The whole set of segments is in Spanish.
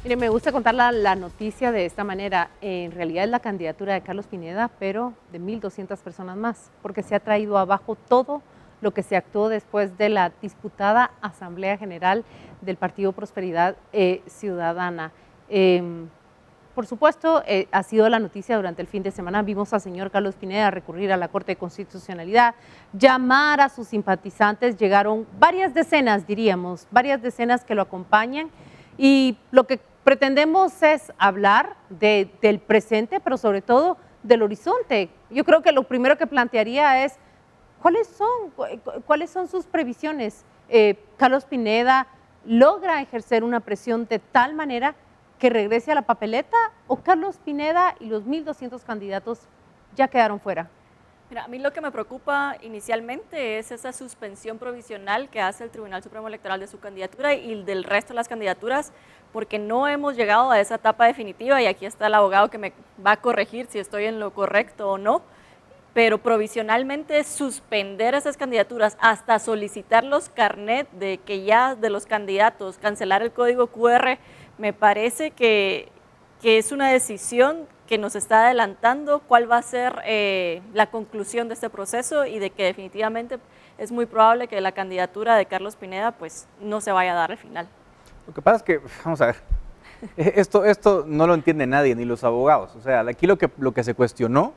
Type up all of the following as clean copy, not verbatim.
Mire, me gusta contar la noticia de esta manera. En realidad es la candidatura de Carlos Pineda, pero de 1.200 personas más, porque se ha traído abajo todo lo que se actuó después de la disputada Asamblea General del Partido Prosperidad Ciudadana. Por supuesto, ha sido la noticia durante el fin de semana. Vimos al señor Carlos Pineda recurrir a la Corte de Constitucionalidad, llamar a sus simpatizantes. Llegaron varias decenas, diríamos, varias decenas que lo acompañan. Y lo que pretendemos es hablar del presente, pero sobre todo del horizonte. Yo creo que lo primero que plantearía es, ¿cuáles son sus previsiones? Carlos Pineda logra ejercer una presión de tal manera que regrese a la papeleta, o Carlos Pineda y los 1.200 candidatos ya quedaron fuera. Mira, a mí lo que me preocupa inicialmente es esa suspensión provisional que hace el Tribunal Supremo Electoral de su candidatura y del resto de las candidaturas, porque no hemos llegado a esa etapa definitiva, y aquí está el abogado que me va a corregir si estoy en lo correcto o no, pero provisionalmente suspender esas candidaturas hasta solicitar los carnet de que ya de los candidatos, cancelar el código QR, me parece que es una decisión que nos está adelantando cuál va a ser la conclusión de este proceso, y de que definitivamente es muy probable que la candidatura de Carlos Pineda pues no se vaya a dar al final. Lo que pasa es que, vamos a ver, esto no lo entiende nadie, ni los abogados. O sea, aquí lo que se cuestionó,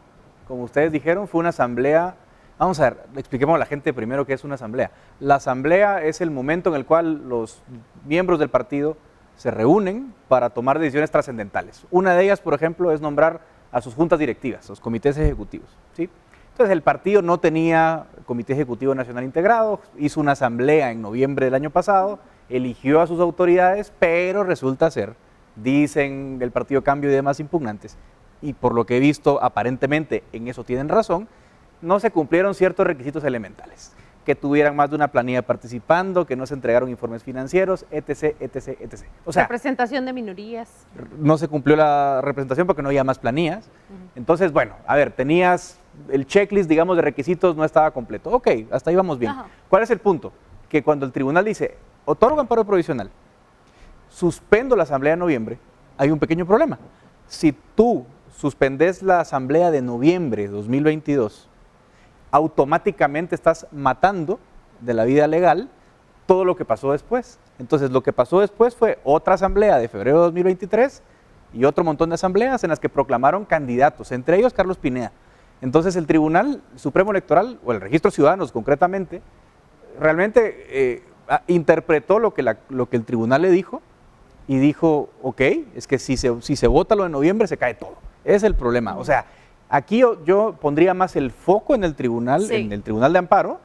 como ustedes dijeron, fue una asamblea. Vamos a ver, expliquemos a la gente primero qué es una asamblea. La asamblea es el momento en el cual los miembros del partido se reúnen para tomar decisiones trascendentales. Una de ellas, por ejemplo, es nombrar a sus juntas directivas, los comités ejecutivos, ¿sí? Entonces, el partido no tenía comité ejecutivo nacional integrado, hizo una asamblea en noviembre del año pasado, eligió a sus autoridades, pero resulta ser, dicen el Partido Cambio y demás impugnantes, y por lo que he visto, aparentemente en eso tienen razón, no se cumplieron ciertos requisitos elementales, que tuvieran más de una planilla participando, que no se entregaron informes financieros, etc., etc., etc. O sea, representación de minorías. No se cumplió la representación porque no había más planillas. Entonces, bueno, a ver, tenías el checklist, digamos, de requisitos, no estaba completo. Ok, hasta ahí vamos bien. Ajá. ¿Cuál es el punto? Que cuando el tribunal dice, otorgo amparo provisional, suspendo la asamblea de noviembre, hay un pequeño problema. Si tú suspendes la asamblea de noviembre de 2022, automáticamente estás matando de la vida legal todo lo que pasó después. Entonces, lo que pasó después fue otra asamblea de febrero de 2023 y otro montón de asambleas en las que proclamaron candidatos, entre ellos Carlos Pineda. Entonces, el Tribunal Supremo Electoral, o el Registro de Ciudadanos concretamente, realmente interpretó lo que el tribunal le dijo y dijo, ok, es que si se vota lo de noviembre se cae todo. Ese es el problema. O sea, aquí yo pondría más el foco en el tribunal, sí, en el Tribunal de Amparo,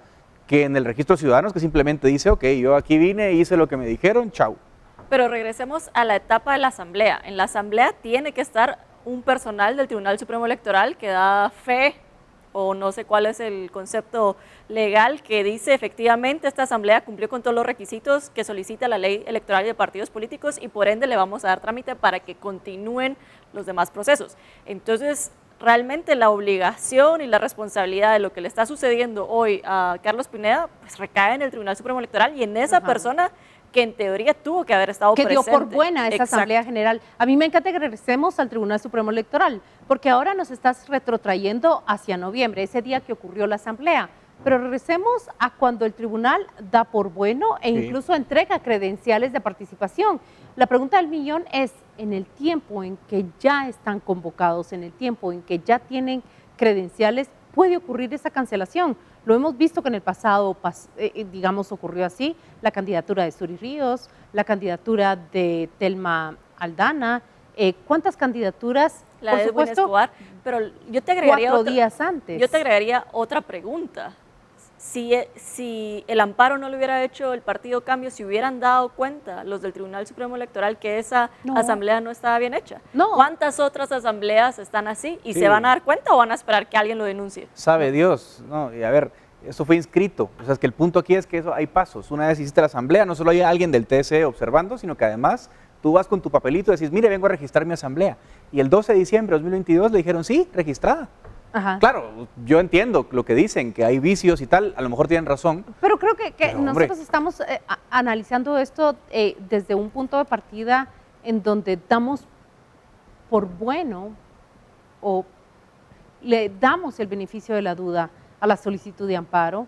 que en el Registro de Ciudadanos, que simplemente dice, ok, yo aquí vine, hice lo que me dijeron, chau. Pero regresemos a la etapa de la asamblea. En la asamblea tiene que estar un personal del Tribunal Supremo Electoral que da fe, o no sé cuál es el concepto legal, que dice efectivamente esta asamblea cumplió con todos los requisitos que solicita la ley electoral de partidos políticos, y por ende le vamos a dar trámite para que continúen los demás procesos. Entonces, realmente la obligación y la responsabilidad de lo que le está sucediendo hoy a Carlos Pineda pues recae en el Tribunal Supremo Electoral y en esa persona que en teoría tuvo que haber estado presente. Que dio por buena esa Asamblea General. A mí me encanta que regresemos al Tribunal Supremo Electoral, porque ahora nos estás retrotrayendo hacia noviembre, ese día que ocurrió la Asamblea. Pero regresemos a cuando el tribunal da por bueno e incluso entrega credenciales de participación. La pregunta del millón es, en el tiempo en que ya están convocados, en el tiempo en que ya tienen credenciales, ¿puede ocurrir esa cancelación? Lo hemos visto que en el pasado, digamos, ocurrió así, la candidatura de Suri Ríos, la candidatura de Telma Aldana, ¿cuántas candidaturas? La por de Edwin supuesto, Escobar, pero yo te agregaría 4 días antes. Yo te agregaría otra pregunta. Si el amparo no lo hubiera hecho el Partido Cambio, ¿se hubieran dado cuenta los del Tribunal Supremo Electoral que esa asamblea no estaba bien hecha? ¿Cuántas otras asambleas están así y se van a dar cuenta o van a esperar que alguien lo denuncie? Sabe Dios, ¿no? Y a ver, eso fue inscrito. O sea, es que el punto aquí es que eso hay pasos. Una vez hiciste la asamblea, no solo hay alguien del TSE observando, sino que además tú vas con tu papelito y decís, mire, vengo a registrar mi asamblea. Y el 12 de diciembre de 2022 le dijeron, sí, registrada. Ajá. Claro, yo entiendo lo que dicen, que hay vicios y tal, a lo mejor tienen razón. Pero creo que nosotros estamos analizando esto desde un punto de partida en donde damos por bueno o le damos el beneficio de la duda a la solicitud de amparo,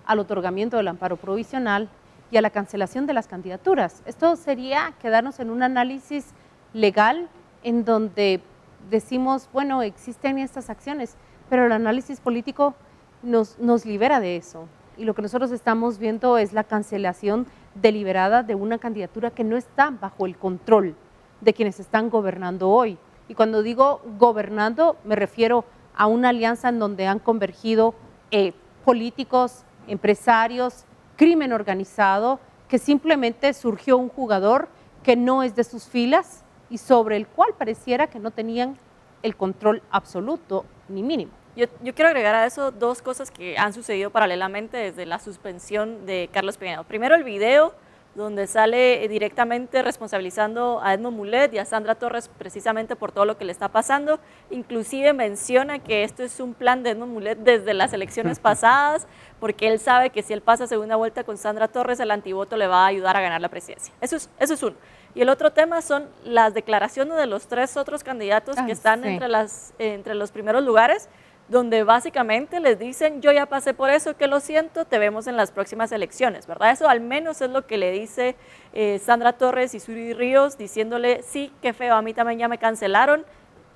al otorgamiento del amparo provisional y a la cancelación de las candidaturas. Esto sería quedarnos en un análisis legal en donde decimos, bueno, existen estas acciones, pero el análisis político nos libera de eso. Y lo que nosotros estamos viendo es la cancelación deliberada de una candidatura que no está bajo el control de quienes están gobernando hoy. Y cuando digo gobernando, me refiero a una alianza en donde han convergido políticos, empresarios, crimen organizado, que simplemente surgió un jugador que no es de sus filas y sobre el cual pareciera que no tenían el control absoluto ni mínimo. Yo quiero agregar a eso dos cosas que han sucedido paralelamente desde la suspensión de Carlos Pineda. Primero, el video donde sale directamente responsabilizando a Edmond Mulet y a Sandra Torres precisamente por todo lo que le está pasando. Inclusive menciona que esto es un plan de Edmond Mulet desde las elecciones pasadas, porque él sabe que si él pasa segunda vuelta con Sandra Torres, el antivoto le va a ayudar a ganar la presidencia. Eso es uno. Y el otro tema son las declaraciones de los tres otros candidatos que están entre los primeros lugares, donde básicamente les dicen, yo ya pasé por eso, que lo siento, te vemos en las próximas elecciones, ¿verdad? Eso al menos es lo que le dice Sandra Torres y Suri Ríos, diciéndole, sí, qué feo, a mí también ya me cancelaron,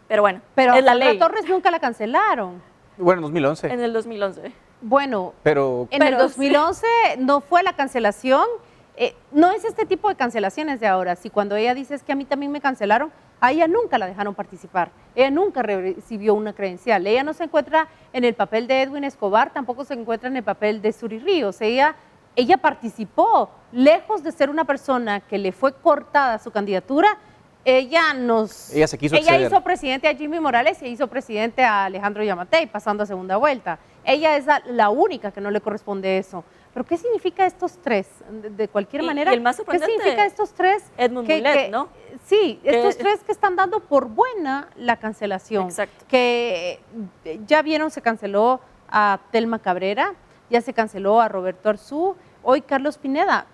pero bueno, es la ley. Pero a Sandra Torres nunca la cancelaron. Bueno, en 2011. En el 2011. Bueno, pero el 2011 no fue la cancelación, no es este tipo de cancelaciones de ahora. Si cuando ella dice es que a mí también me cancelaron, a ella nunca la dejaron participar, ella nunca recibió una credencial, ella no se encuentra en el papel de Edwin Escobar, tampoco se encuentra en el papel de Suri Ríos, ella participó, lejos de ser una persona que le fue cortada su candidatura, ella hizo presidente a Jimmy Morales y hizo presidente a Alejandro Yamatei, pasando a segunda vuelta. Ella es la única que no le corresponde eso. ¿Pero qué significa estos tres? De cualquier manera, y el más ¿qué significa estos tres? Edmond Mulet, ¿no? Sí, estos tres que están dando por buena la cancelación. Exacto. Que ya vieron, se canceló a Telma Cabrera, ya se canceló a Roberto Arzú, hoy Carlos Pineda.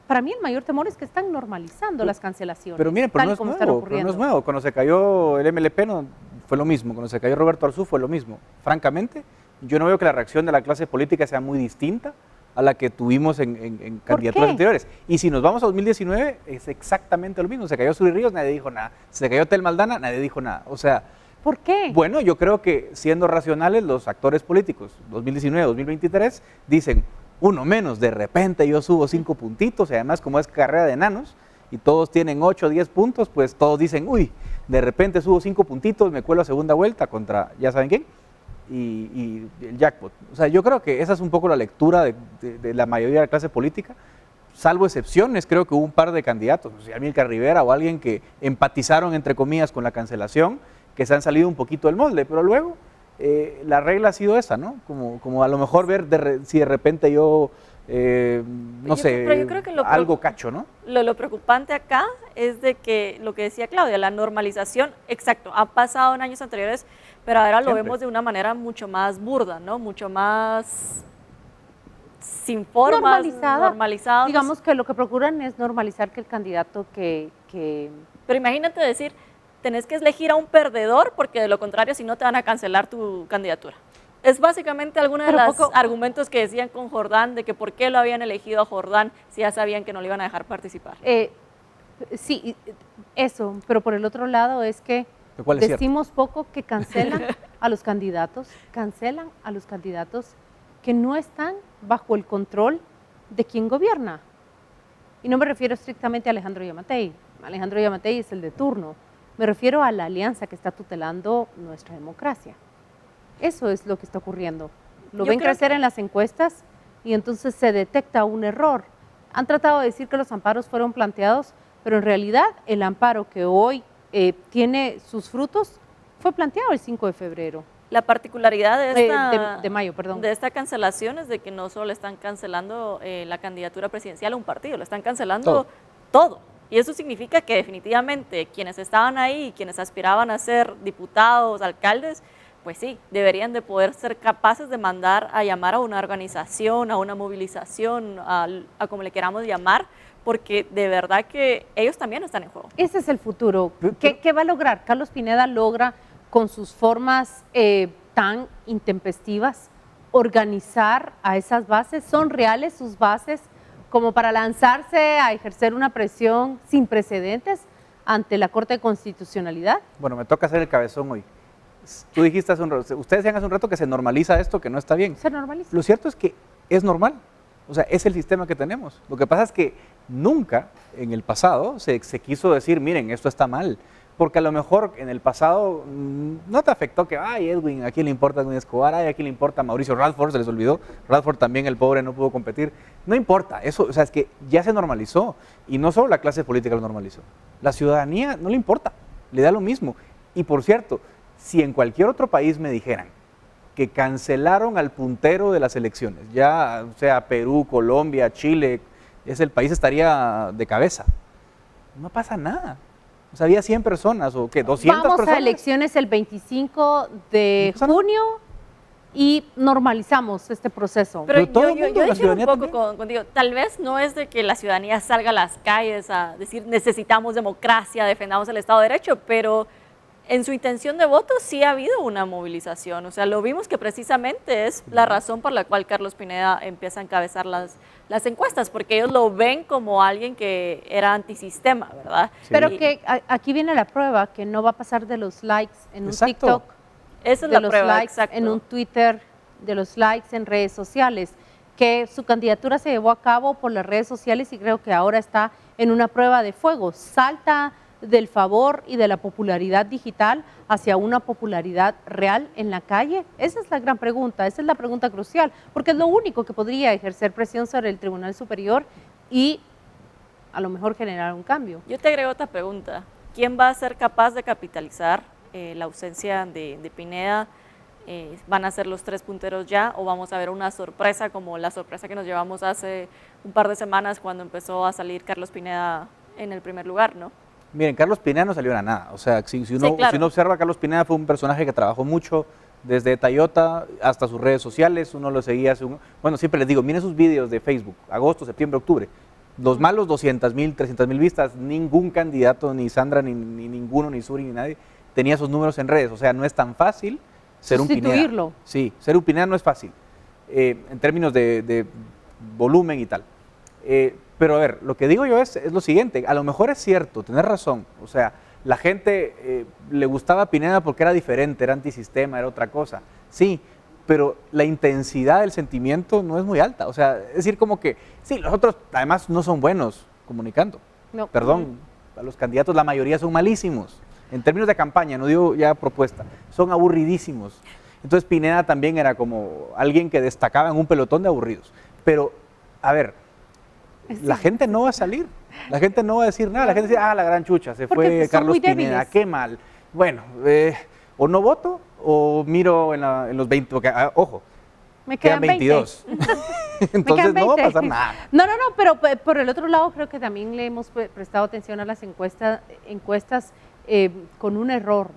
Para mí el mayor temor es que están normalizando las cancelaciones. Pero miren, pero no es nuevo. Cuando se cayó el MLP fue lo mismo, cuando se cayó Roberto Arzú fue lo mismo. Francamente, yo no veo que la reacción de la clase política sea muy distinta a la que tuvimos en candidaturas anteriores. Y si nos vamos a 2019, es exactamente lo mismo. Se cayó Suri Ríos, nadie dijo nada. Se cayó Telma Aldana, nadie dijo nada. O sea, ¿por qué? Bueno, yo creo que siendo racionales, los actores políticos, 2019, 2023, dicen, uno menos, de repente yo subo 5 puntitos, y además como es carrera de enanos, y todos tienen 8 o 10 puntos, pues todos dicen, uy, de repente subo 5 puntitos, me cuelo a segunda vuelta contra, ¿ya saben quién? Y el jackpot. O sea, yo creo que esa es un poco la lectura de la mayoría de la clase política, salvo excepciones, creo que hubo un par de candidatos, o sea, Amílcar Rivera o alguien que empatizaron, entre comillas, con la cancelación, que se han salido un poquito del molde, pero luego la regla ha sido esa, ¿no? Como a lo mejor ver si de repente yo, no sé, pero yo creo que algo cacho, ¿no? Lo preocupante acá es de que lo que decía Claudia, la normalización, exacto, ha pasado en años anteriores, pero ahora lo vemos de una manera mucho más burda, ¿no? Mucho más sin formas, normalizados. Digamos que lo que procuran es normalizar que el candidato que... Pero imagínate decir, tenés que elegir a un perdedor porque de lo contrario si no te van a cancelar tu candidatura. Es básicamente alguno de los argumentos que decían con Jordán, de que por qué lo habían elegido a Jordán si ya sabían que no le iban a dejar participar. Sí, eso, pero por el otro lado es que decimos poco que cancelan a los candidatos, que no están bajo el control de quien gobierna. Y no me refiero estrictamente a Alejandro Yamatei. Alejandro Yamatei es el de turno. Me refiero a la alianza que está tutelando nuestra democracia. Eso es lo que está ocurriendo. Lo ven crecer en las encuestas y entonces se detecta un error. Han tratado de decir que los amparos fueron planteados, pero en realidad el amparo que hoy tiene sus frutos fue planteado el 5 de febrero. La particularidad de mayo, perdón. De esta cancelación es de que no solo le están cancelando la candidatura presidencial a un partido, le están cancelando todo. Y eso significa que definitivamente quienes estaban ahí, quienes aspiraban a ser diputados, alcaldes, pues sí, deberían de poder ser capaces de mandar a llamar a una organización, a una movilización, a como le queramos llamar, porque de verdad que ellos también están en juego. Ese es el futuro. ¿Qué va a lograr? Carlos Pineda logra con sus formas tan intempestivas organizar a esas bases. ¿Son reales sus bases como para lanzarse a ejercer una presión sin precedentes ante la Corte de Constitucionalidad? Bueno, me toca hacer el cabezón hoy. Tú dijiste ustedes decían hace un rato que se normaliza esto, que no está bien. Se normaliza. Lo cierto es que es normal. O sea, es el sistema que tenemos. Lo que pasa es que nunca en el pasado se quiso decir, miren, esto está mal. Porque a lo mejor en el pasado no te afectó que, ay, Edwin, ¿a quién le importa Edwin Escobar? Ay, ¿a quién le importa Mauricio Radford? Se les olvidó. Radford también, el pobre, no pudo competir. No importa, eso, o sea, es que ya se normalizó. Y no solo la clase política lo normalizó. La ciudadanía no le importa, le da lo mismo. Y por cierto, si en cualquier otro país me dijeran que cancelaron al puntero de las elecciones, ya sea Perú, Colombia, Chile, el país estaría de cabeza. No pasa nada. O sea, había 100 personas o ¿qué? 200 Vamos personas. a elecciones el 25 de junio y normalizamos este proceso. Pero todo el yo mundo, la difiero un ciudadanía poco contigo. Tal vez no es de que la ciudadanía salga a las calles a decir necesitamos democracia, defendamos el Estado de Derecho, pero en su intención de voto sí ha habido una movilización. O sea, lo vimos que precisamente es la razón por la cual Carlos Pineda empieza a encabezar las encuestas, porque ellos lo ven como alguien que era antisistema, ¿verdad? Sí. Pero que aquí viene la prueba, que no va a pasar de los likes en un Exacto. TikTok, Esa es de la los prueba, likes exacto. en un Twitter, de los likes en redes sociales, que su candidatura se llevó a cabo por las redes sociales y creo que ahora está en una prueba de fuego. Salta del favor y de la popularidad digital hacia una popularidad real en la calle? Esa es la gran pregunta, esa es la pregunta crucial, porque es lo único que podría ejercer presión sobre el Tribunal Superior y a lo mejor generar un cambio. Yo te agrego otra pregunta. ¿Quién va a ser capaz de capitalizar la ausencia de Pineda? ¿Van a ser los 3 punteros ya o vamos a ver una sorpresa como la sorpresa que nos llevamos hace un par de semanas cuando empezó a salir Carlos Pineda en el primer lugar, ¿no? Miren, Carlos Pineda no salió a nada. O sea, si uno observa, Carlos Pineda fue un personaje que trabajó mucho desde Tayota hasta sus redes sociales. Uno lo seguía bueno, siempre les digo, miren sus vídeos de Facebook, agosto, septiembre, octubre. Los malos 200,000, 300,000 vistas, ningún candidato, ni Sandra, ni ninguno, ni Suri, ni nadie, tenía esos números en redes. O sea, no es tan fácil ser un Pineda. Sustituirlo. Sí, ser un Pineda no es fácil, en términos de volumen y tal. Pero a ver, lo que digo yo es lo siguiente, a lo mejor es cierto, tenés razón, o sea, la gente le gustaba Pineda porque era diferente, era antisistema, era otra cosa, sí, pero la intensidad del sentimiento no es muy alta, o sea, es decir, como que, sí, los otros además no son buenos comunicando, No. perdón, a los candidatos la mayoría son malísimos, en términos de campaña, no digo ya propuesta, son aburridísimos, entonces Pineda también era como alguien que destacaba en un pelotón de aburridos, pero, a ver, la gente no va a salir, la gente no va a decir nada, la gente dice, la gran chucha, se Porque fue son Carlos muy Pineda, débiles. qué mal. Bueno, o no voto o miro en los 20, porque, ojo, Me quedan quedan 22. Entonces no va a pasar nada. No, pero por el otro lado creo que también le hemos prestado atención a las encuestas con un error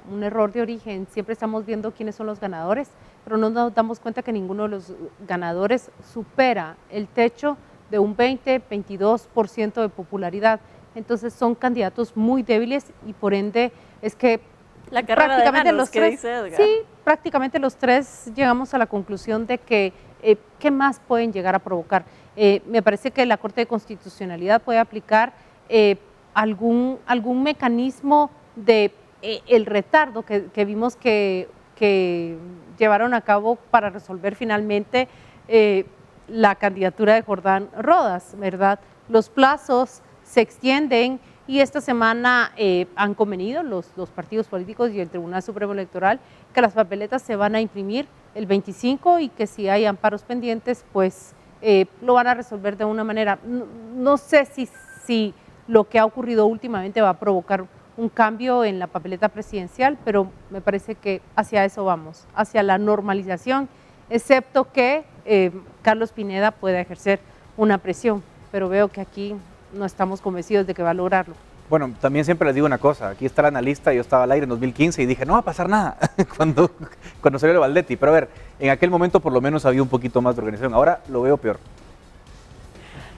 de origen. Siempre estamos viendo quiénes son los ganadores, pero no nos damos cuenta que ninguno de los ganadores supera el techo de un 20-22% de popularidad. Entonces son candidatos muy débiles y por ende es que La carrera de prácticamente enanos, los que tres, dice Edgar. sí, prácticamente los tres llegamos a la conclusión de que ¿qué más pueden llegar a provocar? Me parece que la Corte de Constitucionalidad puede aplicar algún mecanismo de el retardo que vimos que llevaron a cabo para resolver finalmente la candidatura de Jordán Rodas, ¿verdad? Los plazos se extienden y esta semana han convenido los partidos políticos y el Tribunal Supremo Electoral que las papeletas se van a imprimir el 25 y que si hay amparos pendientes, pues lo van a resolver de una manera. No sé si lo que ha ocurrido últimamente va a provocar un cambio en la papeleta presidencial, pero me parece que hacia eso vamos, hacia la normalización, excepto que Carlos Pineda pueda ejercer una presión, pero veo que aquí no estamos convencidos de que va a lograrlo. Bueno, también siempre les digo una cosa, aquí está el analista, yo estaba al aire en 2015 y dije, no va a pasar nada, cuando salió el Valdetti, pero a ver, en aquel momento por lo menos había un poquito más de organización, ahora lo veo peor.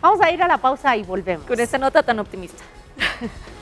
Vamos a ir a la pausa y volvemos. Con esta nota tan optimista.